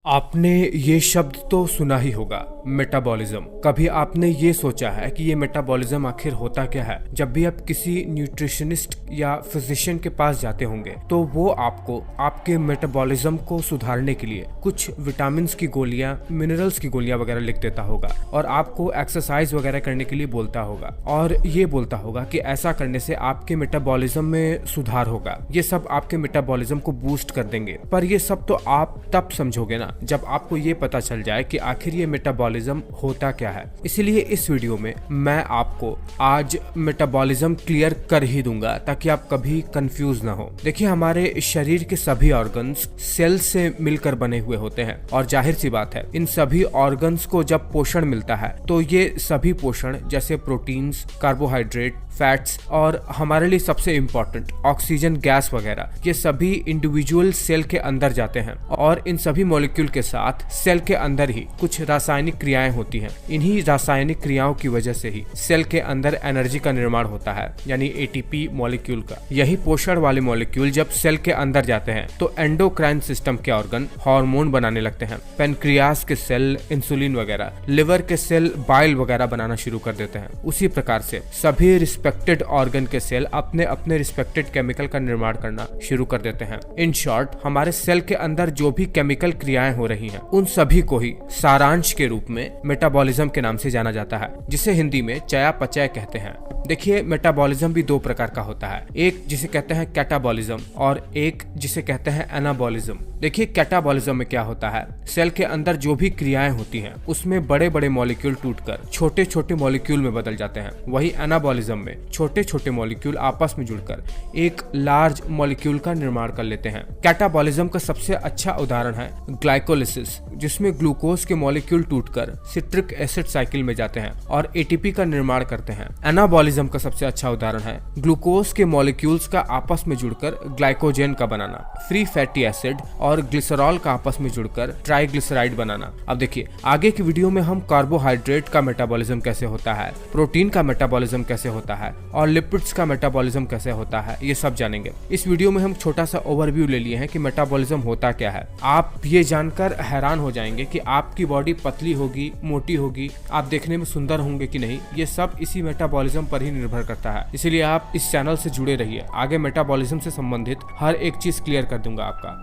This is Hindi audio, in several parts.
आपने ये शब्द तो सुना ही होगा, मेटाबॉलिज्म। कभी आपने ये सोचा है कि ये मेटाबॉलिज्म आखिर होता क्या है? जब भी आप किसी न्यूट्रिशनिस्ट या फिजिशियन के पास जाते होंगे तो वो आपको आपके मेटाबॉलिज्म को सुधारने के लिए कुछ विटामिन की गोलियां, मिनरल्स की गोलियां वगैरह लिख देता होगा और आपको एक्सरसाइज वगैरह करने के लिए बोलता होगा और ये बोलता होगा कि ऐसा करने से आपके मेटाबॉलिज्म में सुधार होगा। ये सब आपके मेटाबॉलिज्म को बूस्ट कर देंगे। पर ये सब तो आप तब समझोगे ना जब आपको ये पता चल जाए कि आखिर ये मेटाबॉलिज्म होता क्या है। इसीलिए इस वीडियो में मैं आपको आज मेटाबॉलिज्म क्लियर कर ही दूंगा ताकि आप कभी कंफ्यूज ना हो। देखिए, हमारे शरीर के सभी ऑर्गन्स सेल से मिलकर बने हुए होते हैं और जाहिर सी बात है, इन सभी ऑर्गन्स को जब पोषण मिलता है तो ये सभी पोषण जैसे प्रोटीन्स, कार्बोहाइड्रेट, फैट्स और हमारे लिए सबसे इम्पोर्टेंट ऑक्सीजन गैस वगैरह, ये सभी इंडिविजुअल सेल के अंदर जाते हैं और इन सभी मॉलिक्यूल के साथ सेल के अंदर ही कुछ रासायनिक क्रियाएं होती हैं। इन्हीं रासायनिक क्रियाओं की वजह से ही सेल के अंदर एनर्जी का निर्माण होता है, यानी एटीपी मॉलिक्यूल का। यही पोषण वाले मॉलिक्यूल जब सेल के अंदर जाते हैं तो एंडोक्राइन सिस्टम के ऑर्गन हार्मोन बनाने लगते हैं। पेनक्रियास के सेल इंसुलिन वगैरह, लिवर के सेल बाइल वगैरह बनाना शुरू कर देते हैं। उसी प्रकार से सभी रिस्पेक्टेड ऑर्गन के सेल अपने अपने रिस्पेक्टेड केमिकल का निर्माण करना शुरू कर देते हैं। इन शॉर्ट, हमारे सेल के अंदर जो भी केमिकल क्रियाएं हो रही हैं उन सभी को ही सारांश के रूप में मेटाबॉलिज्म के नाम से जाना जाता है, जिसे हिंदी में चयापचय कहते हैं। देखिए, मेटाबॉलिज्म भी दो प्रकार का होता है, एक जिसे कहते हैं कैटाबॉलिज्म और एक जिसे कहते हैं एनाबॉलिज्म। देखिए, कैटाबॉलिज्म में क्या होता है, सेल के अंदर जो भी क्रियाएं होती हैं उसमें बड़े बड़े मॉलिक्यूल टूटकर छोटे छोटे मॉलिक्यूल में बदल जाते हैं। वही एनाबॉलिज्म में छोटे छोटे मॉलिक्यूल आपस में जुड़कर एक लार्ज मॉलिक्यूल का निर्माण कर लेते हैं। कैटाबॉलिज्म का सबसे अच्छा उदाहरण है ग्लाइकोलिसिस, जिसमें ग्लूकोज के मॉलिक्यूल टूटकर सिट्रिक एसिड साइकिल में जाते हैं और एटीपी का निर्माण करते हैं। एनाबॉलिज्म का सबसे अच्छा उदाहरण है ग्लूकोज के मॉलिक्यूल्स का आपस में जुड़कर ग्लाइकोजेन का बनाना, फ्री फैटी एसिड और ग्लिसरॉल का आपस में जुड़कर ट्राइग्लिसराइड बनाना। अब देखिए, आगे की वीडियो में हम कार्बोहाइड्रेट का मेटाबॉलिज्म कैसे होता है, प्रोटीन का मेटाबॉलिज्म कैसे होता है और लिपिड्स का मेटाबॉलिज्म कैसे होता है, ये सब जानेंगे। इस वीडियो में हम छोटा सा ओवरव्यू ले लिए हैं कि मेटाबॉलिज्म होता क्या है। आप ये जानकर हैरान हो जाएंगे कि आपकी बॉडी पतली होगी, मोटी होगी, आप देखने में सुंदर होंगे कि नहीं, ये सब इसी मेटाबॉलिज्म पर ही निर्भर करता है। इसीलिए आप इस चैनल से जुड़े रहिए, आगे मेटाबॉलिज्म से संबंधित हर एक चीज क्लियर कर दूंगा आपका।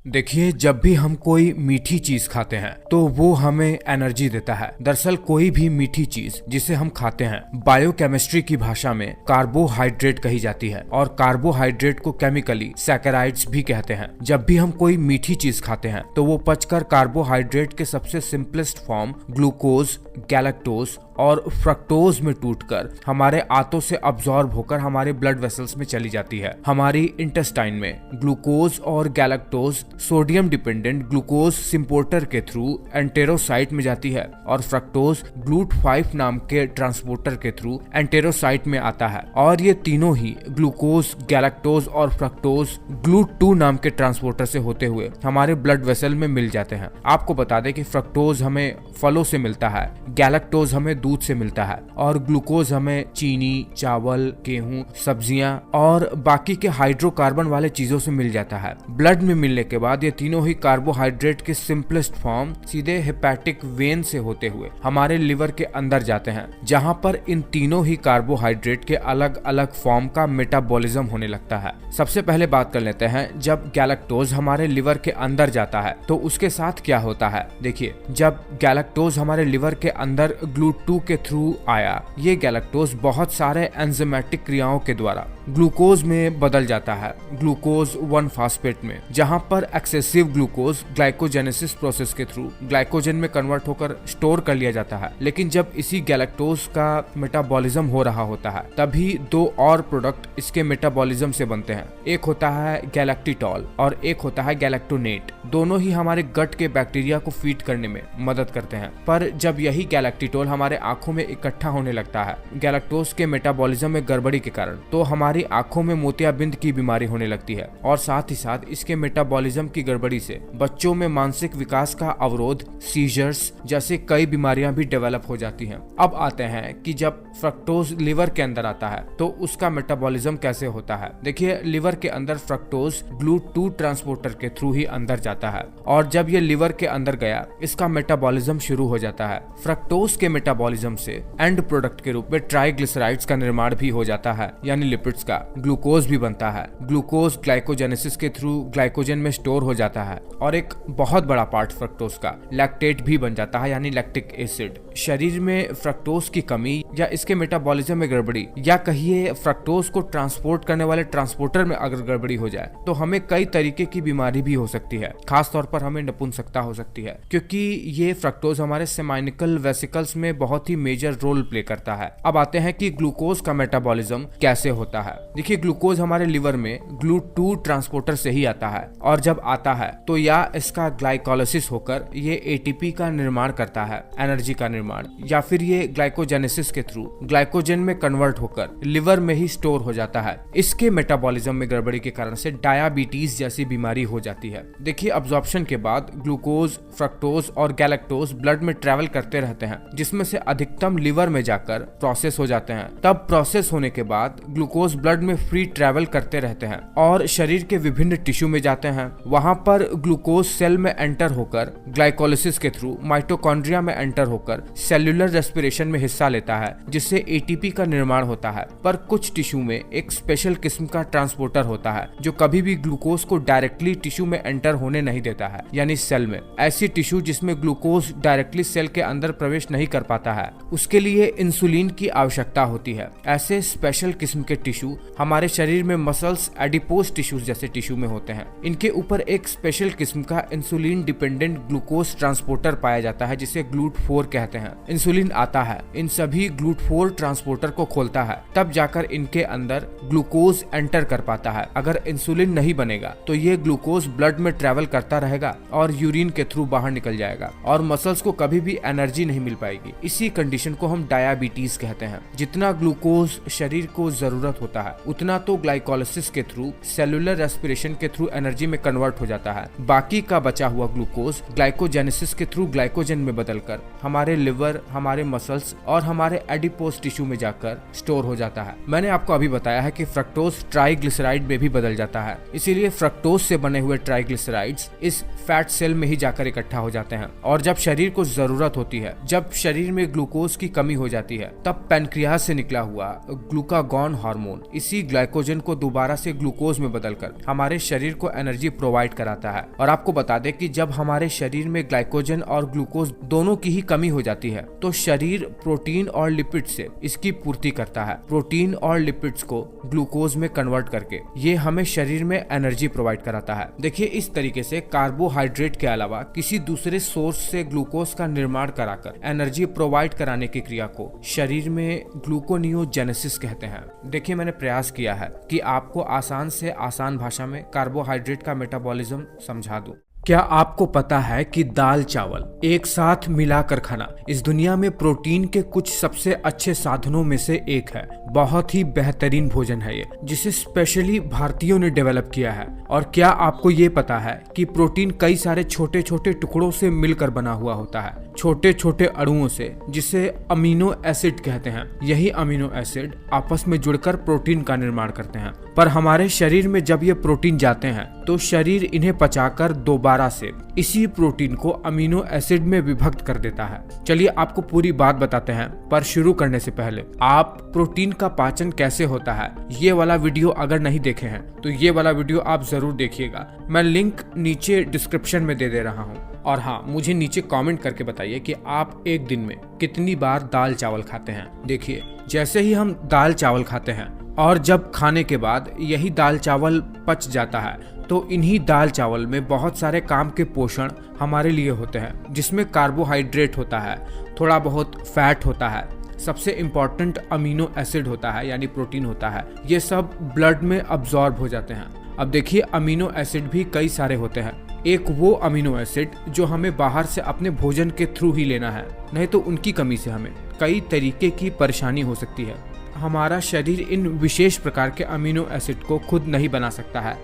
देखिए, जब भी हम कोई मीठी चीज खाते हैं तो वो हमें एनर्जी देता है। दरअसल कोई भी मीठी चीज जिसे हम खाते हैं बायोकेमिस्ट्री की भाषा में कार्बोहाइड्रेट कही जाती है और कार्बोहाइड्रेट को केमिकली सैकेराइड्स भी कहते हैं। जब भी हम कोई मीठी चीज खाते हैं तो वो पचकर कार्बोहाइड्रेट के सबसे सिंपलेस्ट फॉर्म ग्लूकोज, गैलेक्टोज और फ्रक्टोज में टूटकर हमारे आंतों से अब्सॉर्ब होकर हमारे ब्लड वेसल्स में चली जाती है। हमारी इंटेस्टाइन में ग्लूकोज और गैलेक्टोज सोडियम डिपेंडेंट ग्लूकोज सिम्पोर्टर के थ्रू एंटेरोसाइट में जाती है और फ्रक्टोज GLUT5 नाम के ट्रांसपोर्टर के थ्रू एंटेरोसाइट में आता है और ये तीनों ही ग्लूकोज, गैलेक्टोज और फ्रक्टोज GLUT2 नाम के ट्रांसपोर्टर से होते हुए हमारे ब्लड वेसल में मिल जाते हैं। आपको बता दें कि फ्रक्टोज हमें फलों से मिलता है, गैलेक्टोज हमें दूध से मिलता है और ग्लूकोज हमें चीनी, चावल, गेहूं, सब्जियां और बाकी के हाइड्रोकार्बन वाले चीजों से मिल जाता है। ब्लड में मिलने के बाद ये तीनों ही कार्बोहाइड्रेट के सिंपलेस्ट फॉर्म सीधे हेपेटिक वेन से होते हुए हमारे लिवर के अंदर जाते हैं, जहां पर इन तीनों ही कार्बोहाइड्रेट के अलग अलग फॉर्म का मेटाबॉलिज्म होने लगता है। सबसे पहले बात कर लेते हैं, जब गैलेक्टोज हमारे लिवर के अंदर जाता है तो उसके साथ क्या होता है। देखिए, जब गैलेक्टोज हमारे लिवर के अंदर GLUT2 के थ्रू आया, ये गैलेक्टोज बहुत सारे एंजाइमेटिक क्रियाओं के द्वारा ग्लूकोज में बदल जाता है, ग्लूकोज 1 फास्फेट में, जहां पर एक्सेसिव ग्लूकोज ग्लाइकोजेनेसिस प्रोसेस के थ्रू ग्लाइकोजन में कन्वर्ट होकर स्टोर कर लिया जाता है। लेकिन जब इसी गैलेक्टोज का मेटाबॉलिज्म हो रहा होता है तभी दो और प्रोडक्ट इसके मेटाबॉलिज्म से बनते हैं। एक होता है गैलेक्टिटॉल और एक होता है गैलेक्टोनेट। दोनों ही हमारे गट के बैक्टीरिया को फीड करने में मदद करते हैं। पर जब यही गैलेक्टिटॉल हमारे आंखों में इकट्ठा होने लगता है गैलेक्टोज के मेटाबॉलिज्म में गड़बड़ी के कारण, तो हमारी हमारी आंखों में मोतियाबिंद की बीमारी होने लगती है और साथ ही साथ इसके मेटाबॉलिज्म की गड़बड़ी से बच्चों में मानसिक विकास का अवरोध, सीजर्स जैसे कई बीमारियां भी डेवलप हो जाती हैं। अब आते हैं कि जब फ्रक्टोज लिवर के अंदर आता है तो उसका मेटाबॉलिज्म कैसे होता है। देखिए, लिवर के अंदर फ्रक्टोज GLUT2 ट्रांसपोर्टर के थ्रू ही अंदर जाता है और जब ये लिवर के अंदर गया इसका मेटाबॉलिज्म शुरू हो जाता है। फ्रक्टोज के मेटाबॉलिज्म से एंड प्रोडक्ट के रूप में ट्राइग्लिसराइड्स का निर्माण भी हो जाता है, यानी लिपिड्स का। ग्लूकोज भी बनता है। ग्लूकोज ग्लाइकोजेनेसिस के थ्रू ग्लाइकोजन में स्टोर हो जाता है और एक बहुत बड़ा पार्ट फ्रक्टोज का लैक्टेट भी बन जाता है, यानी लैक्टिक एसिड। शरीर में फ्रक्टोज की कमी या इसके मेटाबॉलिज्म में गड़बड़ी या कहिए फ्रक्टोज को ट्रांसपोर्ट करने वाले ट्रांसपोर्टर में अगर गड़बड़ी हो जाए तो हमें कई तरीके की बीमारी भी हो सकती है। खास तौर पर हमें नपुंसकता हो सकती है, क्योंकि ये फ्रक्टोज हमारे सेमाइनिकल वेसिकल्स में बहुत ही मेजर रोल प्ले करता है। अब आते हैं कि ग्लूकोज का मेटाबॉलिज्म कैसे होता है। देखिए, ग्लूकोज हमारे लिवर में GLUT2 ट्रांसपोर्टर से ही आता है और जब आता है तो या इसका ग्लाइकोलाइसिस होकर ये ATP का निर्माण करता है, एनर्जी का निर्माण, या फिर ये ग्लाइकोजेनेसिस के थ्रू ग्लाइकोजन में कन्वर्ट होकर लिवर में ही स्टोर हो जाता है। इसके मेटाबॉलिज्म में गड़बड़ी के कारण से डायबिटीज जैसी बीमारी हो जाती है। देखिए, अब्जॉर्प्शन के बाद ग्लूकोज, फ्रक्टोज और गैलेक्टोज ब्लड में ट्रेवल करते रहते हैं, जिसमें से अधिकतम लिवर में जाकर प्रोसेस हो जाते हैं। तब प्रोसेस होने के बाद ग्लूकोज ब्लड में फ्री ट्रेवल करते रहते हैं और शरीर के विभिन्न टिश्यू में जाते हैं। वहां पर ग्लूकोज सेल में एंटर होकर ग्लाइकोलाइसिस के थ्रू माइटोकॉन्ड्रिया में एंटर होकर सेल्यूलर रेस्पिरेशन में हिस्सा लेता है, जिससे ATP का निर्माण होता है। पर कुछ टिश्यू में एक स्पेशल किस्म का ट्रांसपोर्टर होता है जो कभी भी ग्लूकोज को डायरेक्टली टिश्यू में एंटर होने नहीं देता है, यानी सेल में। ऐसी टिश्यू जिसमें ग्लूकोज डायरेक्टली सेल के अंदर प्रवेश नहीं कर पाता है, उसके लिए इंसुलिन की आवश्यकता होती है। ऐसे स्पेशल किस्म के टिश्यू हमारे शरीर में मसल्स, एडिपोज टिश्यूज जैसे टिश्यू में होते हैं। इनके ऊपर एक स्पेशल किस्म का इंसुलिन डिपेंडेंट ग्लूकोज ट्रांसपोर्टर पाया जाता है, जिसे GLUT4 कहते हैं। इंसुलिन आता है, इन सभी GLUT4 ट्रांसपोर्टर को खोलता है, तब जाकर इनके अंदर ग्लूकोज एंटर कर पाता है। अगर इंसुलिन नहीं बनेगा तो ये ग्लूकोज ब्लड में ट्रेवल करता रहेगा और यूरिन के थ्रू बाहर निकल जाएगा और मसल्स को कभी भी एनर्जी नहीं मिल पाएगी। इसी कंडीशन को हम डायबिटीज कहते हैं। जितना ग्लूकोज शरीर को जरूरत होता है उतना तो ग्लाइकोलाइसिस के थ्रू, सेलुलर रेस्पिरेशन के थ्रू एनर्जी में कन्वर्ट हो जाता है। बाकी का बचा हुआ ग्लूकोज ग्लाइकोजेनेसिस के थ्रू ग्लाइकोजन में बदलकर हमारे लिवर, हमारे मसल्स और हमारे एडिपोज टिश्यू में जाकर स्टोर हो जाता है। मैंने आपको अभी बताया है कि फ्रक्टोज ट्राइग्लिसराइड में भी बदल जाता है, इसीलिए फ्रक्टोज से बने हुए ट्राइग्लिसराइड्स इस फैट सेल में ही जाकर इकट्ठा हो जाते हैं और जब शरीर को जरूरत होती है, जब शरीर में ग्लूकोज की कमी हो जाती है, तब पैनक्रियाज से निकला हुआ ग्लूकागॉन हार्मोन इसी ग्लाइकोजन को दोबारा से ग्लूकोज में बदलकर हमारे शरीर को एनर्जी प्रोवाइड कराता है। और आपको बता दें कि जब हमारे शरीर में ग्लाइकोजन और ग्लूकोज दोनों की ही कमी हो जाती है तो शरीर प्रोटीन और लिपिड से इसकी पूर्ति करता है। प्रोटीन और लिपिड्स को ग्लूकोज में कन्वर्ट करके ये हमें शरीर में एनर्जी प्रोवाइड कराता है। देखिए, इस तरीके से कार्बोहाइड्रेट के अलावा किसी दूसरे सोर्स से ग्लूकोज का निर्माण कराकर एनर्जी प्रोवाइड कराने की क्रिया को शरीर में ग्लूकोनियोजेनेसिस कहते हैं। देखिए, मैंने प्रयास किया है कि आपको आसान से आसान भाषा में कार्बोहाइड्रेट का मेटाबॉलिज्म समझा दूं। क्या आपको पता है कि दाल चावल एक साथ मिलाकर खाना इस दुनिया में प्रोटीन के कुछ सबसे अच्छे साधनों में से एक है। बहुत ही बेहतरीन भोजन है ये, जिसे स्पेशली भारतीयों ने डेवलप किया है। और क्या आपको ये पता है कि प्रोटीन कई सारे छोटे छोटे टुकड़ों से मिलकर बना हुआ होता है, छोटे छोटे अणुओं से, जिसे अमीनो एसिड कहते हैं। यही अमीनो एसिड आपस में जुड़कर प्रोटीन का निर्माण करते हैं। पर हमारे शरीर में जब ये प्रोटीन जाते हैं तो शरीर इन्हें पचाकर दोबारा से इसी प्रोटीन को अमीनो एसिड में विभक्त कर देता है। चलिए आपको पूरी बात बताते हैं, पर शुरू करने से पहले आप प्रोटीन का पाचन कैसे होता है ये वाला वीडियो अगर नहीं देखे हैं तो ये वाला वीडियो आप जरूर देखिएगा। मैं लिंक नीचे डिस्क्रिप्शन में दे रहा हूँ। और हाँ, मुझे नीचे कमेंट करके बताइए कि आप एक दिन में कितनी बार दाल चावल खाते हैं। देखिए, जैसे ही हम दाल चावल खाते हैं और जब खाने के बाद यही दाल चावल पच जाता है तो इन्हीं दाल चावल में बहुत सारे काम के पोषण हमारे लिए होते हैं, जिसमें कार्बोहाइड्रेट होता है, थोड़ा बहुत फैट होता है, सबसे इम्पोर्टेंट अमीनो एसिड होता है यानी प्रोटीन होता है। ये सब ब्लड में अब्जॉर्ब हो जाते हैं। अब देखिए, अमीनो एसिड भी कई सारे होते हैं। एक वो अमीनो एसिड जो हमें बाहर से अपने भोजन के थ्रू ही लेना है, नहीं तो उनकी कमी से हमें कई तरीके की परेशानी हो सकती है। हमारा शरीर इन विशेष प्रकार के अमीनो एसिड को खुद नहीं बना सकता है।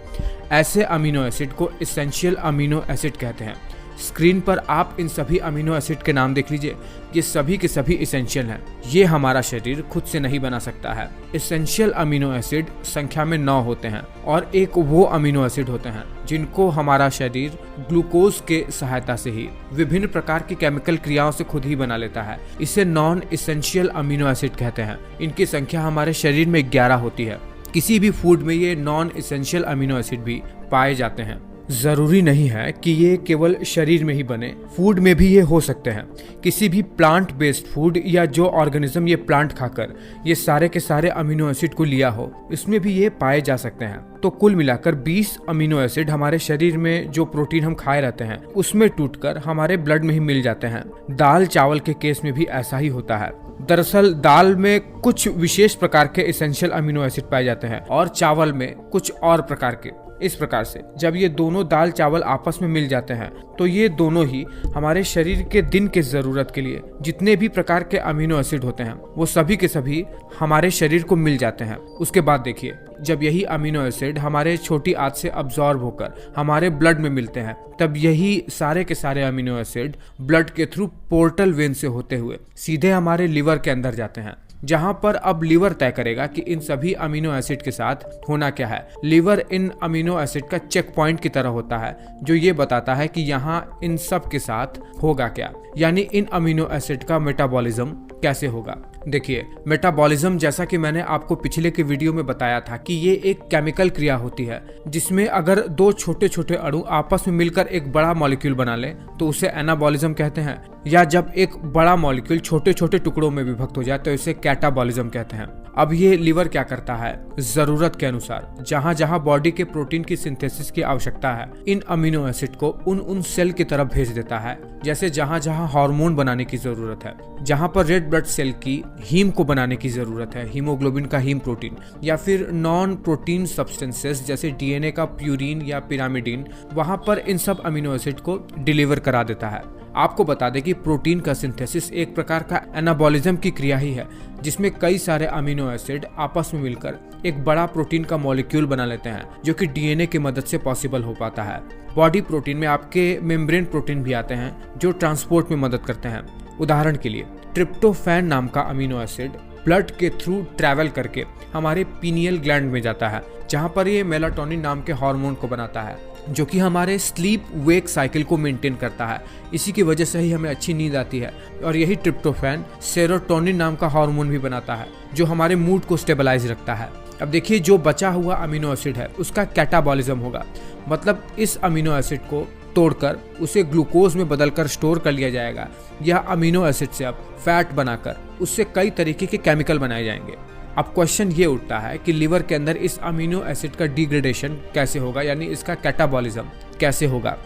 ऐसे अमीनो एसिड को एसेंशियल अमीनो एसिड कहते हैं। स्क्रीन पर आप इन सभी अमीनो एसिड के नाम देख लीजिए, ये सभी के सभी एसेंशियल हैं। ये हमारा शरीर खुद से नहीं बना सकता है। एसेंशियल अमीनो एसिड संख्या में 9 होते हैं और एक वो अमीनो एसिड होते हैं जिनको हमारा शरीर ग्लूकोज के सहायता से ही विभिन्न प्रकार की केमिकल क्रियाओं से खुद ही बना लेता है। इसे नॉन एसेंशियल अमीनो एसिड कहते हैं। इनकी संख्या हमारे शरीर में 11 होती है। किसी भी फूड में ये नॉन एसेंशियल अमीनो एसिड भी पाए जाते हैं। जरूरी नहीं है कि ये केवल शरीर में ही बने, फूड में भी ये हो सकते हैं। किसी भी प्लांट बेस्ड फूड या जो ऑर्गेनिज्म ये प्लांट खाकर ये सारे के सारे अमीनो एसिड को लिया हो, इसमें भी ये पाए जा सकते हैं। तो कुल मिलाकर 20 अमीनो एसिड हमारे शरीर में जो प्रोटीन हम खाए रहते हैं उसमें टूटकर हमारे ब्लड में ही मिल जाते हैं। दाल चावल के केस में भी ऐसा ही होता है। दरअसल दाल में कुछ विशेष प्रकार के एसेंशियल अमीनो एसिड पाए जाते हैं और चावल में कुछ और प्रकार के। इस प्रकार से जब ये दोनों दाल चावल आपस में मिल जाते हैं तो ये दोनों ही हमारे शरीर के दिन के जरूरत के लिए जितने भी प्रकार के अमीनो एसिड होते हैं वो सभी के सभी हमारे शरीर को मिल जाते हैं। उसके बाद देखिए, जब यही अमीनो एसिड हमारे छोटी आंत से अब्सॉर्ब होकर हमारे ब्लड में मिलते हैं, तब यही सारे के सारे अमीनो एसिड ब्लड के थ्रू पोर्टल वेन से होते हुए सीधे हमारे लिवर के अंदर जाते हैं, जहां पर अब लिवर तय करेगा कि इन सभी अमीनो एसिड के साथ होना क्या है। लिवर इन अमीनो एसिड का चेक पॉइंट की तरह होता है जो ये बताता है कि यहाँ इन सब के साथ होगा क्या, यानी इन अमीनो एसिड का मेटाबॉलिज्म कैसे होगा। देखिए, मेटाबॉलिज्म जैसा कि मैंने आपको पिछले के वीडियो में बताया था कि ये एक केमिकल क्रिया होती है जिसमें अगर दो छोटे छोटे अणु आपस में मिलकर एक बड़ा मॉलिक्यूल बना ले तो उसे एनाबॉलिज्म कहते हैं, या जब एक बड़ा मॉलिक्यूल छोटे छोटे टुकड़ों में विभक्त हो जाए तो इसे कैटाबॉलिज्म कहते हैं। अब ये लिवर क्या करता है, जरूरत के अनुसार जहां जहां बॉडी के प्रोटीन की सिंथेसिस की आवश्यकता है, इन अमीनो एसिड को उन सेल की तरफ भेज देता है। जैसे जहां जहां हार्मोन बनाने की जरूरत है, जहां पर रेड ब्लड सेल की हीम को बनाने की जरूरत है, हीमोग्लोबिन का हीम प्रोटीन, या फिर नॉन प्रोटीन सब्सटेंसेस जैसे डीएनए का प्यूरिन या पिरामिडिन, वहां पर इन सब अमीनो एसिड को डिलीवर करा देता है। आपको बता दें कि प्रोटीन का सिंथेसिस एक प्रकार का एनाबॉलिज्म की क्रिया ही है जिसमें कई सारे अमीनो एसिड आपस में मिलकर एक बड़ा प्रोटीन का मॉलिक्यूल बना लेते हैं, जो कि डीएनए की मदद से पॉसिबल हो पाता है। बॉडी प्रोटीन में आपके मेम्ब्रेन प्रोटीन भी आते हैं जो ट्रांसपोर्ट में मदद करते हैं। उदाहरण के लिए ट्रिप्टोफैन नाम का अमीनो एसिड ब्लड के थ्रू ट्रैवल करके हमारे पीनियल ग्लैंड में जाता है, जहां पर ये मेलाटोनिन नाम के हार्मोन को बनाता है जो कि हमारे स्लीप वेक साइकिल को मेंटेन करता है। इसी की वजह से ही हमें अच्छी नींद आती है। और यही ट्रिप्टोफैन सेरोटोनिन नाम का हार्मोन भी बनाता है जो हमारे मूड को स्टेबलाइज रखता है। अब देखिए, जो बचा हुआ अमीनो एसिड है उसका कैटाबॉलिज्म होगा, मतलब इस अमीनो एसिड को तोड़कर उसे ग्लूकोज में बदलकर स्टोर कर लिया जाएगा, या अमीनो एसिड से अब फैट बनाकर उससे कई तरीके के केमिकल बनाए जाएंगे। अब क्वेश्चन ये उठता है कि लिवर के अंदर इस अमीनो एसिड का डिग्रेडेशन कैसे होगा, यानी इसका कैटाबॉलिज्म कैसे होगा।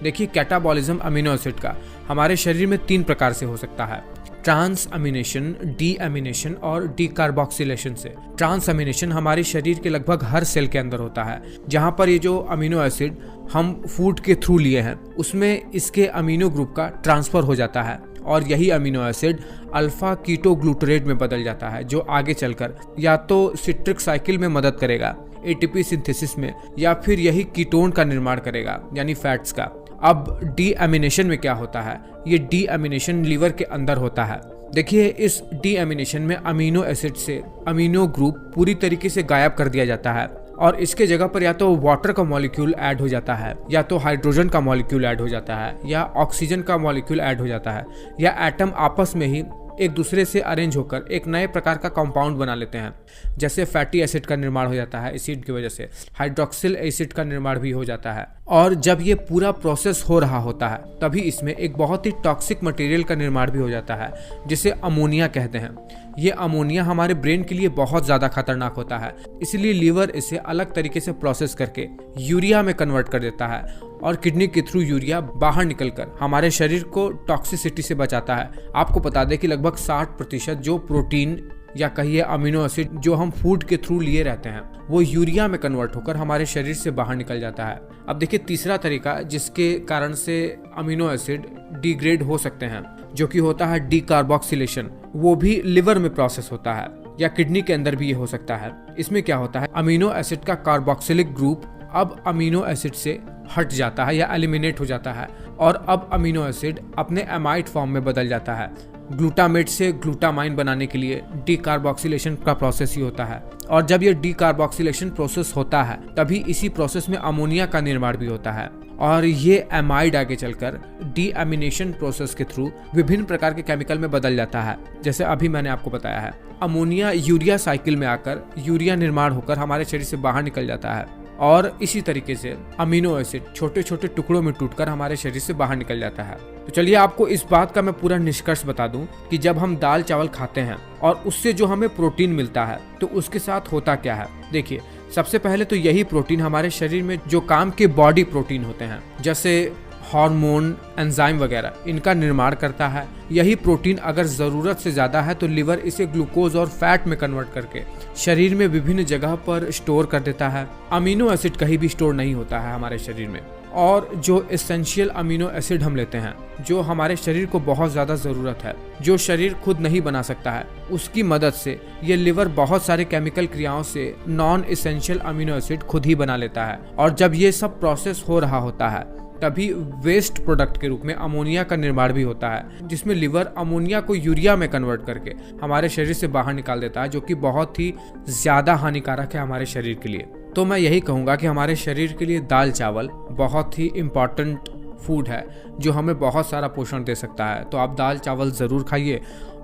देखिए, कैटाबॉलिज्म अमीनो एसिड का हमारे शरीर में 3 प्रकार से हो सकता है, ट्रांस अमीनेशन, डी अमीनेशन और डीकार्बोक्सिलेशन से। ट्रांस अमीनेशन हमारे शरीर के लगभग हर सेल के अंदर होता है, जहां पर ये जो अमीनो एसिड हम फूड के थ्रू लिए हैं उसमें इसके अमीनो ग्रुप का ट्रांसफर हो जाता है और यही अमीनो एसिड अल्फा कीटोग्लूटरेट में बदल जाता है, जो आगे चलकर या तो सिट्रिक साइकिल में मदद करेगा एटीपी सिंथेसिस में, या फिर यही कीटोन का निर्माण करेगा यानी फैट्स का। अब डी अमीनेशन में क्या होता है, ये डी अमीनेशन लीवर के अंदर होता है। देखिए, इस डी अमीनेशन में अमीनो एसिड से अमीनो ग्रुप पूरी तरीके से गायब कर दिया जाता है और इसके जगह पर या तो वाटर का मॉलिक्यूल ऐड हो जाता है, या तो हाइड्रोजन का मॉलिक्यूल ऐड हो जाता है, या ऑक्सीजन का मॉलिक्यूल ऐड हो जाता है, या एटम आपस में ही एक दूसरे से अरेंज होकर एक नए प्रकार का कंपाउंड बना लेते हैं। जैसे फैटी एसिड का निर्माण हो जाता है एसिड की वजह से, हाइड्रोक्सिल एसिड का निर्माण भी हो जाता है। और जब ये पूरा प्रोसेस हो रहा होता है तभी इसमें एक बहुत ही टॉक्सिक मटेरियल का निर्माण भी हो जाता है जिसे अमोनिया कहते हैं। ये अमोनिया हमारे ब्रेन के लिए बहुत ज़्यादा खतरनाक होता है, इसलिए लीवर इसे अलग तरीके से प्रोसेस करके यूरिया में कन्वर्ट कर देता है और किडनी के थ्रू यूरिया बाहर निकलकर हमारे शरीर को टॉक्सिसिटी से बचाता है। आपको बता दें कि लगभग 60% जो प्रोटीन या कहिए अमीनो एसिड जो हम फूड के थ्रू लिए रहते हैं वो यूरिया में कन्वर्ट होकर हमारे शरीर से बाहर निकल जाता है। अब देखिए, तीसरा तरीका जिसके कारण से अमीनो एसिड डिग्रेड हो सकते हैं, जो कि होता है डीकार्बोक्सिलेशन, वो भी लिवर में प्रोसेस होता है। या किडनी के अंदर भी ये हो सकता है। इसमें क्या होता है, अमीनो एसिड का कार्बोक्सिलिक ग्रुप अब अमीनो एसिड से हट जाता है या एलिमिनेट हो जाता है और अब अमीनो एसिड अपने एमाइड फॉर्म में बदल जाता है। ग्लूटामेट से ग्लूटामाइन बनाने के लिए डीकार्बोक्सिलेशन का प्रोसेस ही होता है और जब ये डीकार्बोक्सिलेशन प्रोसेस होता है तभी इसी प्रोसेस में अमोनिया का निर्माण भी होता है और ये एमाइड आगे चलकर डीएमिनेशन प्रोसेस के थ्रू विभिन्न प्रकार के केमिकल में बदल जाता है। जैसे अभी मैंने आपको बताया है, अमोनिया यूरिया साइकिल में आकर यूरिया निर्माण होकर हमारे शरीर से बाहर निकल जाता है और इसी तरीके से अमीनो एसिड छोटे छोटे टुकड़ों में टूटकर हमारे शरीर से बाहर निकल जाता है। तो चलिए आपको इस बात का मैं पूरा निष्कर्ष बता दूं कि जब हम दाल चावल खाते हैं और उससे जो हमें प्रोटीन मिलता है तो उसके साथ होता क्या है। देखिए, सबसे पहले तो यही प्रोटीन हमारे शरीर में जो काम के बॉडी प्रोटीन होते हैं, जैसे हार्मोन, एंजाइम वगैरह, इनका निर्माण करता है। यही प्रोटीन अगर ज़रूरत से ज़्यादा है तो लिवर इसे ग्लूकोज और फैट में कन्वर्ट करके शरीर में विभिन्न जगह पर स्टोर कर देता है। अमीनो एसिड कहीं भी स्टोर नहीं होता है हमारे शरीर में और जो एसेंशियल अमीनो एसिड हम लेते हैं, जो हमारे शरीर को बहुत ज़्यादा ज़रूरत है, जो शरीर खुद नहीं बना सकता है, उसकी मदद से ये लिवर बहुत सारे केमिकल क्रियाओं से नॉन एसेंशियल अमीनो एसिड खुद ही बना लेता है और जब ये सब प्रोसेस हो रहा होता है तभी वेस्ट प्रोडक्ट के रूप में अमोनिया का निर्माण भी होता है, जिसमें लिवर अमोनिया को यूरिया में कन्वर्ट करके हमारे शरीर से बाहर निकाल देता है, जो कि बहुत ही ज़्यादा हानिकारक है हमारे शरीर के लिए। तो मैं यही कहूँगा कि हमारे शरीर के लिए दाल चावल बहुत ही इम्पॉर्टेंट फूड है जो हमें बहुत सारा पोषण दे सकता है। तो आप दाल चावल ज़रूर खाइए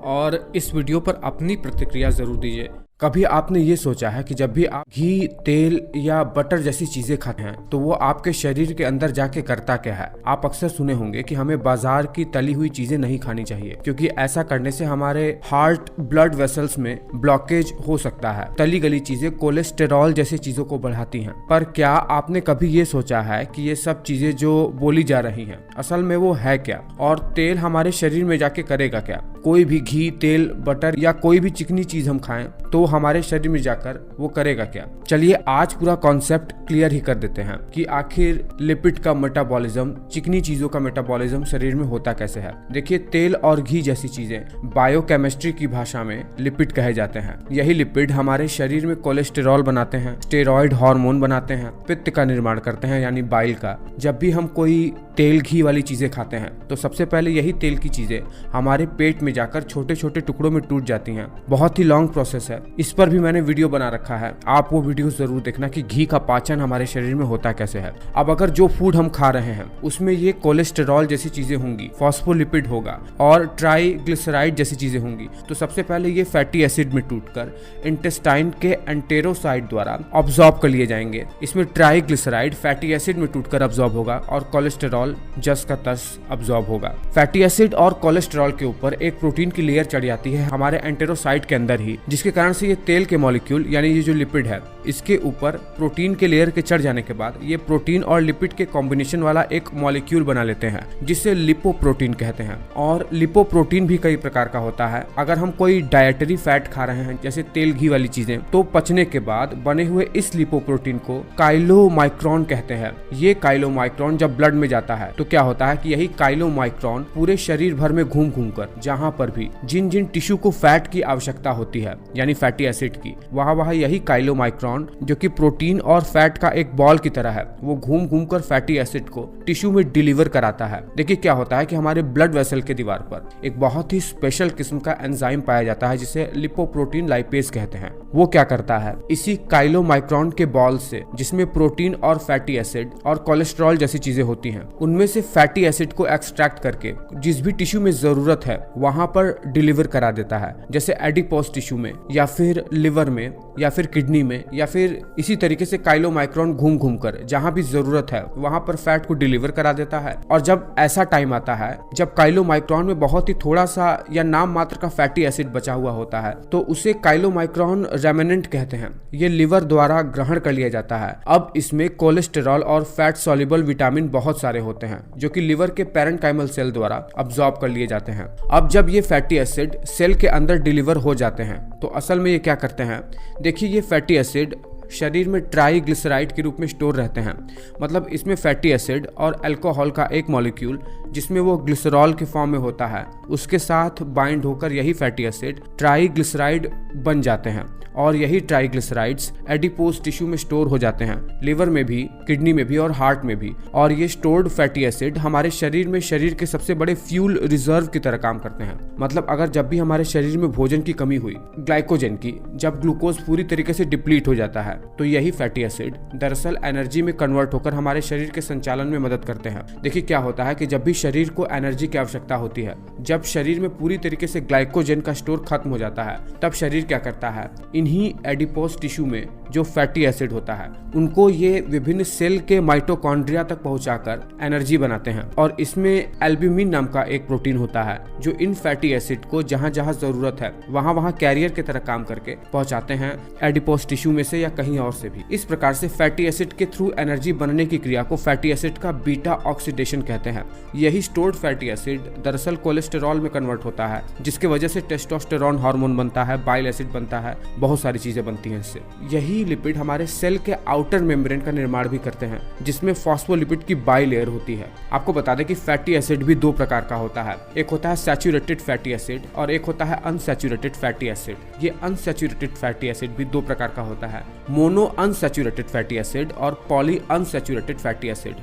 और इस वीडियो पर अपनी प्रतिक्रिया ज़रूर दीजिए। कभी आपने ये सोचा है कि जब भी आप घी, तेल या बटर जैसी चीजें खाते हैं तो वो आपके शरीर के अंदर जाके करता क्या है। आप अक्सर सुने होंगे कि हमें बाजार की तली हुई चीजें नहीं खानी चाहिए क्योंकि ऐसा करने से हमारे हार्ट, ब्लड वेसल्स में ब्लॉकेज हो सकता है। तली गली चीजें कोलेस्टेरॉल जैसी चीजों को बढ़ाती हैं। पर क्या आपने कभी ये सोचा है कि ये सब चीजें जो बोली जा रही हैं असल में वो है क्या, और तेल हमारे शरीर में जाके करेगा क्या। कोई भी घी, तेल, बटर या कोई भी चिकनी चीज हम खाएं तो हमारे शरीर में जाकर वो करेगा क्या। चलिए आज पूरा कॉन्सेप्ट क्लियर ही कर देते हैं कि आखिर लिपिड का मेटाबॉलिज्म, चिकनी चीजों का मेटाबॉलिज्म शरीर में होता कैसे है। देखिए, तेल और घी जैसी चीजें बायोकेमिस्ट्री की भाषा में लिपिड कहे जाते हैं। यही लिपिड हमारे शरीर में कोलेस्टेरॉल बनाते हैं, स्टेरॉइड हार्मोन बनाते हैं, पित्त का निर्माण करते हैं यानी बाइल का। जब भी हम कोई तेल, घी वाली चीजें खाते हैं तो सबसे पहले यही तेल की चीजें हमारे पेट में जाकर छोटे छोटे टुकड़ों में टूट जाती हैं। बहुत ही लॉन्ग प्रोसेस है, इस पर भी मैंने वीडियो बना रखा है, आप वो वीडियो जरूर देखना कि घी का पाचन हमारे शरीर में होता कैसे है। अब अगर जो फूड हम खा रहे हैं उसमें ये कोलेस्टेरॉल जैसी चीजें होंगी, फॉस्फोलिपिड होगा और ट्राइग्लिसराइड जैसी चीजें होंगी, तो सबसे पहले ये फैटी एसिड में टूटकर इंटेस्टाइन के एंटेरोसाइड द्वारा ऑब्जॉर्ब कर लिए जाएंगे। इसमें ट्राइग्लिसराइड फैटी एसिड में टूटकर ऑब्जॉर्ब होगा और कोलेस्टेरॉल जस का तस ऑब्जॉर्ब होगा। फैटी एसिड और कोलेस्टेरॉल के ऊपर एक प्रोटीन की लेयर चढ़ जाती है हमारे एंटेरोसाइड के अंदर ही, जिसके कारण से ये तेल के मॉलिक्यूल यानी ये जो लिपिड है इसके ऊपर प्रोटीन के लेयर के चढ़ जाने के बाद ये प्रोटीन और लिपिड के कॉम्बिनेशन वाला एक मॉलिक्यूल बना लेते हैं जिसे लिपोप्रोटीन कहते हैं। और लिपोप्रोटीन भी कई प्रकार का होता है। अगर हम कोई डाइटरी फैट खा रहे हैं जैसे तेल, घी वाली चीजें, तो पचने के बाद बने हुए इस लिपोप्रोटीन को काइलोमाइक्रोन कहते हैं। ये काइलोमाइक्रोन जब ब्लड में जाता है तो क्या होता है कि यही काइलोमाइक्रोन पूरे शरीर भर में घूम घूम कर जहाँ पर भी जिन जिन टिश्यू को फैट की आवश्यकता होती है यानी फैटी एसिड की, वहाँ यही काइलोमाइक्रोन जो कि प्रोटीन और फैट का एक बॉल की तरह है, वो घूम घूम कर फैटी एसिड को टिश्यू में डिलीवर कराता है। देखिए क्या होता है कि हमारे ब्लड वेसल के दीवार पर एक बहुत ही स्पेशल किस्म का एंजाइम पाया जाता है जिसे लिपोप्रोटीन लाइपेज कहते हैं। वो क्या करता है, इसी काइलोमाइक्रोन के बॉल से जिसमें प्रोटीन और फैटी एसिड और कोलेस्ट्रॉल जैसी चीजें होती हैं, उनमें से फैटी एसिड को एक्सट्रैक्ट करके जिस भी टिश्यू में जरूरत है वहां पर डिलीवर करा देता है, जैसे एडिपोज टिश्यू में या फिर लिवर में या फिर किडनी में, या फिर इसी तरीके से काइलोमाइक्रोन घूम घूम कर जहां भी जरूरत है वहां पर फैट को डिलीवर करा देता है। और जब ऐसा टाइम आता है जब काइलोमाइक्रोन में बहुत ही थोड़ा सा या नाम मात्र का फैटी एसिड बचा हुआ होता है तो उसे काइलोमाइक्रोन रेमिनेंट कहते हैं। ये लिवर द्वारा ग्रहण कर लिया जाता है। अब इसमें कोलेस्टेरॉल और फैट सॉल्युबल विटामिन बहुत सारे होते हैं जो कि लिवर के पैरेंकाइमल सेल द्वारा अब्सॉर्ब कर लिए जाते हैं। अब जब ये फैटी एसिड सेल के अंदर डिलीवर हो जाते हैं तो असल में ये क्या करते हैं, देखिए ये फैटी एसिड शरीर में ट्राइग्लिसराइड के रूप में स्टोर रहते हैं। मतलब इसमें फैटी एसिड और अल्कोहल का एक मॉलिक्यूल जिसमें वो ग्लिसरॉल के फॉर्म में होता है, उसके साथ बाइंड होकर यही फैटी एसिड ट्राइग्लिसराइड बन जाते हैं और यही ट्राइग्लिसराइड्स एडिपोज टिश्यू में स्टोर हो जाते हैं, लिवर में भी, किडनी में भी और हार्ट में भी। और ये स्टोर्ड फैटी एसिड हमारे शरीर में शरीर के सबसे बड़े फ्यूल रिजर्व की तरह काम करते हैं। मतलब अगर जब भी हमारे शरीर में भोजन की कमी हुई, ग्लाइकोजन की, जब ग्लूकोज पूरी तरीके से डिप्लीट हो जाता है, तो यही फैटी एसिड दरअसल एनर्जी में कन्वर्ट होकर हमारे शरीर के संचालन में मदद करते हैं। देखिए क्या होता है कि जब भी शरीर को एनर्जी की आवश्यकता होती है, जब शरीर में पूरी तरीके से ग्लाइकोजन का स्टोर खत्म हो जाता है, तब शरीर क्या करता है, इन्हीं एडिपोज टिश्यू में जो फैटी एसिड होता है उनको ये विभिन्न सेल के माइटोकॉन्ड्रिया तक पहुंचाकर एनर्जी बनाते हैं। और इसमें एल्ब्यूमिन नाम का एक प्रोटीन होता है जो इन फैटी एसिड को जहां जहां जरूरत है वहां वहां कैरियर की तरह काम करके पहुंचाते हैं एडिपोज टिश्यू में से या कहीं और से भी। इस प्रकार से फैटी एसिड के थ्रू एनर्जी बनने की क्रिया को फैटी एसिड का बीटा ऑक्सीडेशन कहते हैं। यही स्टोर्ड फैटी एसिड दरअसल कोलेस्टेरॉल में कन्वर्ट होता है, जिसकी वजह से टेस्टोस्टेरोन हार्मोन बनता है, बाइल एसिड बनता है, बहुत सारी चीजें बनती हैं इससे। यही लिपिड हमारे सेल के आउटर मेम्ब्रेन का निर्माण भी करते हैं, जिसमें फॉस्फोलिपिड की बाइलेयर होती है। आपको बता दें कि फैटी एसिड भी दो प्रकार का होता है, एक होता है सैचुरेटेड फैटी एसिड और एक होता है अनसैचुरेटेड फैटी एसिड। ये अनसैचुरेटेड फैटी एसिड भी दो प्रकार का होता है, मोनो अनसैचुरेटेड फैटी एसिड और poly unsaturated fatty acid.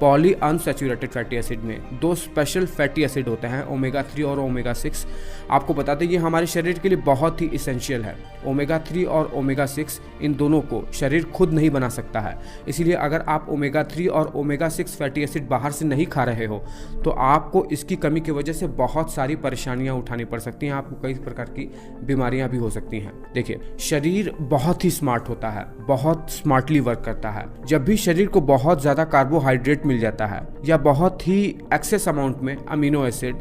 Poly unsaturated fatty acid में दो स्पेशल फैटी एसिड होते हैं, ओमेगा 3 और ओमेगा 6। आपको बता दें ये हमारे शरीर के लिए बहुत ही इसेंशियल है। ओमेगा 3 और ओमेगा 6 इन दोनों को शरीर खुद नहीं बना सकता है, इसीलिए अगर आप ओमेगा 3 और ओमेगा 6 फैटी एसिड बाहर से नहीं खा रहे हो तो आपको इसकी कमी की वजह से बहुत सारी परेशानियां उठानी पड़ सकती हैं, आपको कई प्रकार की बीमारियां भी हो सकती हैं। देखिए शरीर बहुत ही स्मार्ट होता है, बहुत स्मार्टली वर्क करता है। जब भी शरीर को बहुत ज्यादा कार्बोहाइड्रेट मिल जाता है या बहुत ही एक्सेस अमाउंट में अमीनो एसिड,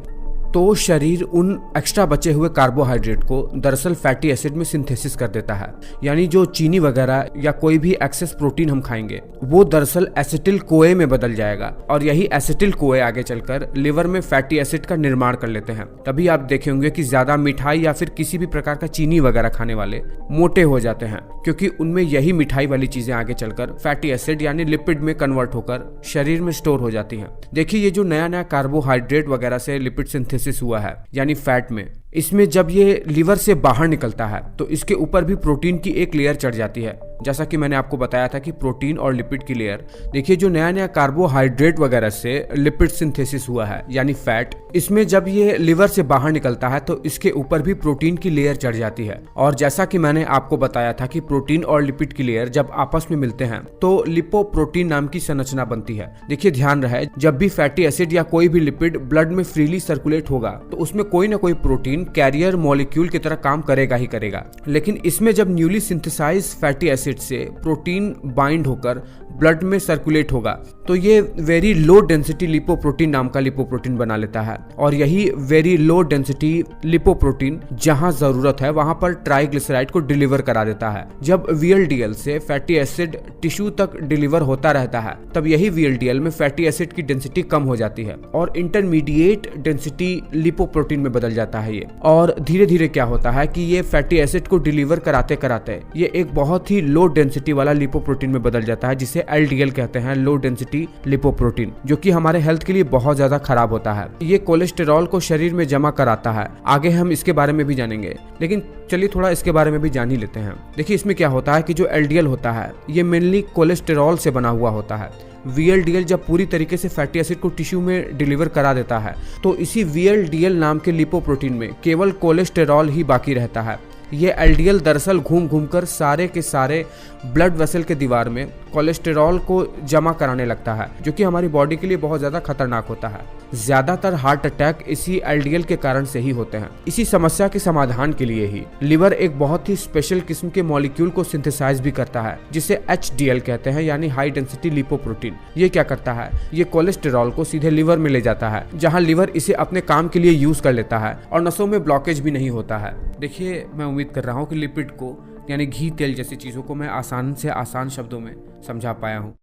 तो शरीर उन एक्स्ट्रा बचे हुए कार्बोहाइड्रेट को दरअसल फैटी एसिड में सिंथेसिस कर देता है। यानी जो चीनी वगैरह या कोई भी एक्सेस प्रोटीन हम खाएंगे वो दरअसल एसिटिल कोए में बदल जाएगा और यही एसिटिल कोए आगे चलकर लिवर में फैटी एसिड का निर्माण कर लेते हैं। तभी आप देखे होंगे कि ज्यादा मिठाई या फिर किसी भी प्रकार का चीनी वगैरह खाने वाले मोटे हो जाते हैं, क्योंकि उनमें यही मिठाई वाली चीजें आगे चलकर फैटी एसिड यानी लिपिड में कन्वर्ट होकर शरीर में स्टोर हो जाती हैं। देखिए ये जो नया नया कार्बोहाइड्रेट वगैरह से लिपिड सिंथेसिस हुआ है यानी फैट में, इसमें जब ये लिवर से बाहर निकलता है तो इसके ऊपर भी प्रोटीन की एक लेयर चढ़ जाती है। जैसा कि मैंने आपको बताया था कि प्रोटीन और लिपिड की लेयर। देखिए जो नया नया कार्बोहाइड्रेट वगैरह से लिपिड सिंथेसिस हुआ है यानी फैट, इसमें जब ये लिवर से बाहर निकलता है तो इसके ऊपर भी प्रोटीन की लेयर चढ़ जाती है। और जैसा कि मैंने आपको बताया था कि प्रोटीन और लिपिड की लेयर जब आपस में मिलते हैं तो लिपोप्रोटीन नाम की संरचना बनती है। देखिए ध्यान रहे, जब भी फैटी एसिड या कोई भी लिपिड ब्लड में फ्रीली सर्कुलेट होगा तो उसमें कोई ना कोई प्रोटीन कैरियर मॉलिक्यूल की तरह काम करेगा ही करेगा। लेकिन इसमें जब न्यूली सिंथेसाइज फैटी एसिड से प्रोटीन बाइंड होकर ब्लड में सर्कुलेट होगा तो ये वेरी लो डेंसिटी लिपोप्रोटीन नाम का लिपोप्रोटीन बना लेता है। और यही वेरी लो डेंसिटी लिपोप्रोटीन जहां जरूरत है वहां पर ट्राइग्लिसराइड को डिलीवर करा देता है। जब VLDL से फैटी एसिड टिश्यू तक डिलीवर होता रहता है तब यही VLDL में फैटी एसिड की डेंसिटी कम हो जाती है और इंटरमीडिएट डेंसिटी लिपोप्रोटीन में बदल जाता है ये। और धीरे धीरे क्या होता है कि ये फैटी एसिड को डिलीवर कराते कराते ये एक बहुत ही लो डेंसिटी वाला लिपोप्रोटीन में बदल जाता है, जिसे LDL कहते हैं, लो डेंसिटी लिपोप्रोटीन, जो कि हमारे हेल्थ के लिए बहुत ज्यादा खराब होता है। ये कोलेस्टेरॉल को शरीर में जमा कराता है। आगे हम इसके बारे में भी जानेंगे, लेकिन चलिए थोड़ा इसके बारे में भी जान ही लेते हैं। देखिए इसमें क्या होता है कि जो LDL होता है ये मेनली कोलेस्टेरॉल से बना हुआ होता है। VLDL जब पूरी तरीके से फैटी एसिड को टिश्यू में डिलीवर करा देता है तो इसी VLDL नाम के लिपोप्रोटीन में केवल कोलेस्टेरॉल ही बाकी रहता है। ये LDL दरअसल घूम घूम कर सारे के सारे ब्लड वेसल के दीवार में कोलेस्टेरॉल को जमा कराने लगता है, जो कि हमारी बॉडी के लिए बहुत ज़्यादा खतरनाक होता है। ज़्यादातर हार्ट अटैक इसी LDL के कारण से ही होते हैं। इसी समस्या के समाधान के लिए ही लिवर एक बहुत ही स्पेशल किस्म के मॉलिक्यूल को सिंथेसाइज भी करता है, जिसे HDL कहते हैं यानी हाई डेंसिटी लिपोप्रोटीन। ये क्या करता है, ये कोलेस्टेरॉल को सीधे लिवर में ले जाता है, जहाँ लिवर इसे अपने काम के लिए यूज कर लेता है और नसों में ब्लॉकेज भी नहीं होता है। देखिए मैं उम्मीद कर रहा हूँ कि लिपिड को यानी घी, तेल जैसी चीज़ों को मैं आसान से आसान शब्दों में समझा पाया हूँ।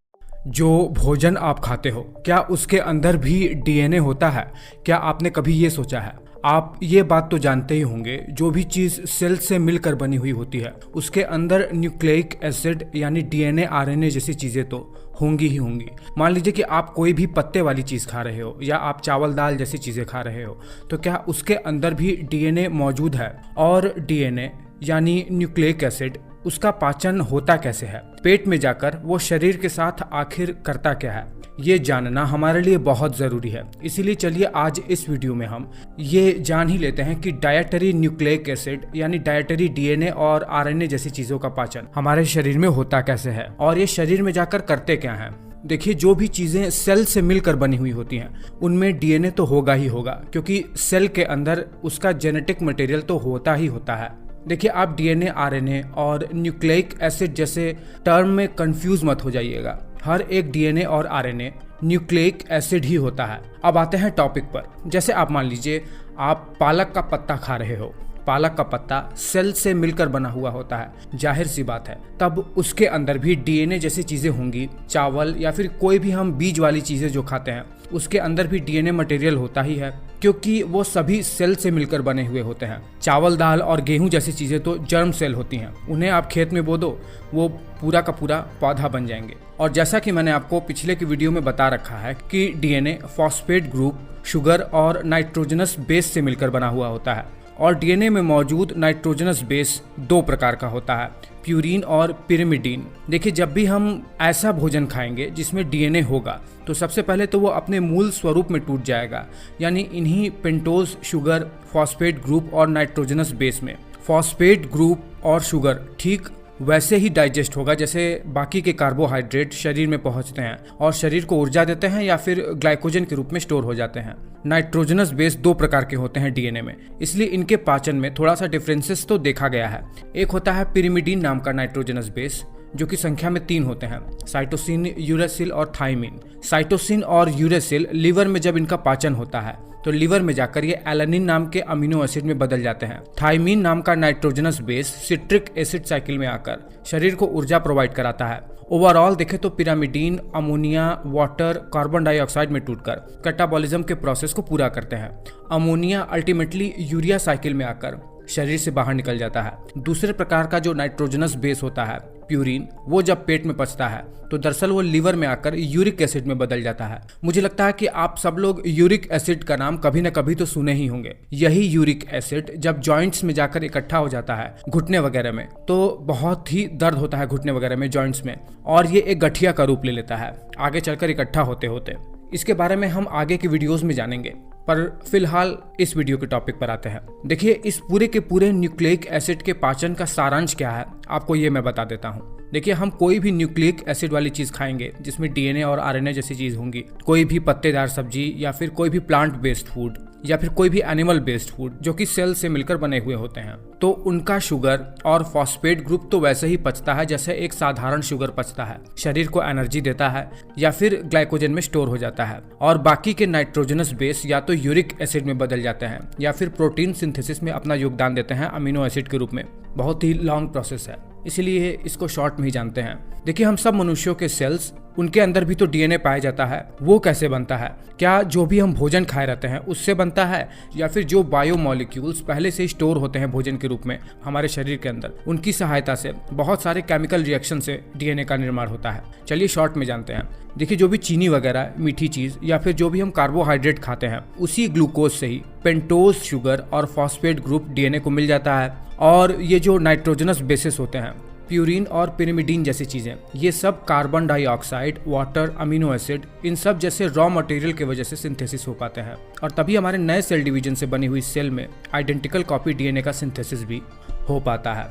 जो भोजन आप खाते हो क्या उसके अंदर भी DNA होता है? क्या आपने कभी ये सोचा है? आप ये बात तो जानते ही होंगे, जो भी चीज़ सेल से मिलकर बनी हुई होती है उसके अंदर न्यूक्लिक एसिड यानी DNA RNA जैसी चीज़ें तो होंगी ही होंगी। मान लीजिए कि आप कोई भी पत्ते वाली चीज़ खा रहे हो या आप चावल दाल जैसी चीज़ें खा रहे हो, तो क्या उसके अंदर भी डीएनए मौजूद है? और डीएनए यानी न्यूक्लिक एसिड, उसका पाचन होता कैसे है, पेट में जाकर वो शरीर के साथ आखिर करता क्या है, ये जानना हमारे लिए बहुत ज़रूरी है। इसीलिए चलिए आज इस वीडियो में हम ये जान ही लेते हैं कि डायटरी न्यूक्लिक एसिड यानी डायटरी डीएनए और आरएनए जैसी चीज़ों का पाचन हमारे शरीर में होता कैसे है और ये शरीर में जाकर करते क्या हैं। देखिए, जो भी चीज़ें सेल से मिलकर बनी हुई होती हैं उनमें डीएनए तो होगा ही होगा, क्योंकि सेल के अंदर उसका जेनेटिक मटेरियल तो होता ही होता है। देखिए, आप डीएनए, आरएनए और न्यूक्लिक एसिड जैसे टर्म में कंफ्यूज मत हो जाइएगा। हर एक डीएनए और आरएनए न्यूक्लिक एसिड ही होता है। अब आते हैं टॉपिक पर। जैसे आप मान लीजिए आप पालक का पत्ता खा रहे हो। पालक का पत्ता सेल से मिलकर बना हुआ होता है, जाहिर सी बात है तब उसके अंदर भी डीएनए जैसी चीज़ें होंगी। चावल या फिर कोई भी हम बीज वाली चीज़ें जो खाते हैं उसके अंदर भी डीएनए मटेरियल होता ही है, क्योंकि वो सभी सेल से मिलकर बने हुए होते हैं। चावल, दाल और गेहूं जैसी चीज़ें तो जर्म सेल होती हैं, उन्हें आप खेत में बो दो, वो पूरा का पूरा पौधा बन जाएंगे। और जैसा कि मैंने आपको पिछले की वीडियो में बता रखा है कि डीएनए फॉस्फेट ग्रुप, शुगर और नाइट्रोजनस बेस से मिलकर बना हुआ होता है। और डीएनए में मौजूद नाइट्रोजनस बेस दो प्रकार का होता है, प्यूरीन और पिरिमिडीन। देखिए, जब भी हम ऐसा भोजन खाएंगे जिसमें डीएनए होगा तो सबसे पहले तो वो अपने मूल स्वरूप में टूट जाएगा, यानी इन्हीं पेंटोज, शुगर, फॉस्फेट ग्रुप और नाइट्रोजनस बेस में। फॉस्फेट ग्रुप और शुगर ठीक वैसे ही डाइजेस्ट होगा जैसे बाकी के कार्बोहाइड्रेट शरीर में पहुंचते हैं और शरीर को ऊर्जा देते हैं या फिर ग्लाइकोजन के रूप में स्टोर हो जाते हैं। नाइट्रोजनस बेस दो प्रकार के होते हैं डीएनए में, इसलिए इनके पाचन में थोड़ा सा डिफरेंसेस तो देखा गया है। एक होता है पिरिमिडीन नाम का नाइट्रोजनस बेस, जो कि संख्या में 3 होते हैं, साइटोसिन, यूरेसिल और थाइमिन। साइटोसिन और यूरेसिल लिवर में जब इनका पाचन होता है तो लिवर में जाकर ये एलानिन नाम के अमीनो एसिड में बदल जाते हैं। थाइमिन नाम का nitrogenous base citric acid cycle में आकर शरीर को ऊर्जा प्रोवाइड कराता है। ओवरऑल देखें तो pyrimidine ammonia, water, carbon dioxide में टूटकर कैटाबॉलिज्म के प्रोसेस को पूरा करते हैं। अमोनिया अल्टीमेटली यूरिया साइकिल में आकर शरीर से बाहर निकल जाता है। दूसरे प्रकार का जो नाइट्रोजनस बेस होता है प्यूरिन, वो जब पेट में पचता है तो दरअसल वो लिवर में आकर यूरिक एसिड में बदल जाता है। मुझे लगता है कि आप सब लोग यूरिक एसिड का नाम कभी न कभी तो सुने ही होंगे। यही यूरिक एसिड जब जॉइंट्स में जाकर इकट्ठा हो जाता है, घुटने वगैरह में, तो बहुत ही दर्द होता है घुटने वगैरह में, जॉइंट्स में, और ये एक गठिया का रूप ले लेता है आगे चलकर इकट्ठा होते होते। इसके बारे में हम आगे के वीडियोस में जानेंगे, पर फिलहाल इस वीडियो के टॉपिक पर आते हैं। देखिए, इस पूरे के पूरे न्यूक्लिक एसिड के पाचन का सारांश क्या है आपको ये मैं बता देता हूँ। देखिए, हम कोई भी न्यूक्लिक एसिड वाली चीज खाएंगे जिसमें डीएनए और आरएनए जैसी चीज होंगी, कोई भी पत्तेदार सब्जी या फिर कोई भी प्लांट बेस्ड फूड या फिर कोई भी एनिमल बेस्ड फूड जो कि सेल से मिलकर बने हुए होते हैं, तो उनका शुगर और फॉस्फेट ग्रुप तो वैसे ही पचता है जैसे एक साधारण शुगर पचता है, शरीर को एनर्जी देता है या फिर ग्लाइकोजन में स्टोर हो जाता है। और बाकी के नाइट्रोजनस बेस या तो यूरिक एसिड में बदल जाते हैं या फिर प्रोटीन सिंथेसिस में अपना योगदान देते हैं अमीनो एसिड के रूप में। बहुत ही लॉन्ग प्रोसेस है, इसीलिए इसको शॉर्ट में ही जानते हैं। देखिए, हम सब मनुष्यों के सेल्स, उनके अंदर भी तो डीएनए पाया जाता है। वो कैसे बनता है? क्या जो भी हम भोजन खाए रहते हैं उससे बनता है, या फिर जो बायोमॉलिक्यूल्स पहले से स्टोर होते हैं भोजन के रूप में हमारे शरीर के अंदर, उनकी सहायता से बहुत सारे केमिकल रिएक्शन से डीएनए का निर्माण होता है? चलिए शॉर्ट में जानते हैं। देखिए, जो भी चीनी वगैरह, मीठी चीज या फिर जो भी हम कार्बोहाइड्रेट खाते हैं, उसी ग्लूकोज से ही पेंटोज, शुगर और फॉस्फेट ग्रुप डीएनए को मिल जाता है। और ये जो नाइट्रोजनस बेसिस होते हैं, प्यूरिन और पिरिमिडीन जैसी चीजें, ये सब carbon dioxide, water, amino acid, इन सब जैसे रॉ मटेरियल की वजह से सिंथेसिस हो पाते हैं। और तभी हमारे नए सेल डिवीजन से बनी हुई सेल में आइडेंटिकल कॉपी डीएनए का सिंथेसिस भी हो पाता है।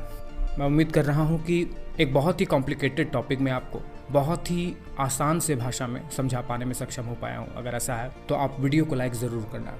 मैं उम्मीद कर रहा हूँ कि एक बहुत ही कॉम्प्लिकेटेड टॉपिक में आपको बहुत ही आसान से भाषा में समझा पाने में सक्षम हो पाया हूँ। अगर ऐसा है तो आप वीडियो को लाइक ज़रूर करना।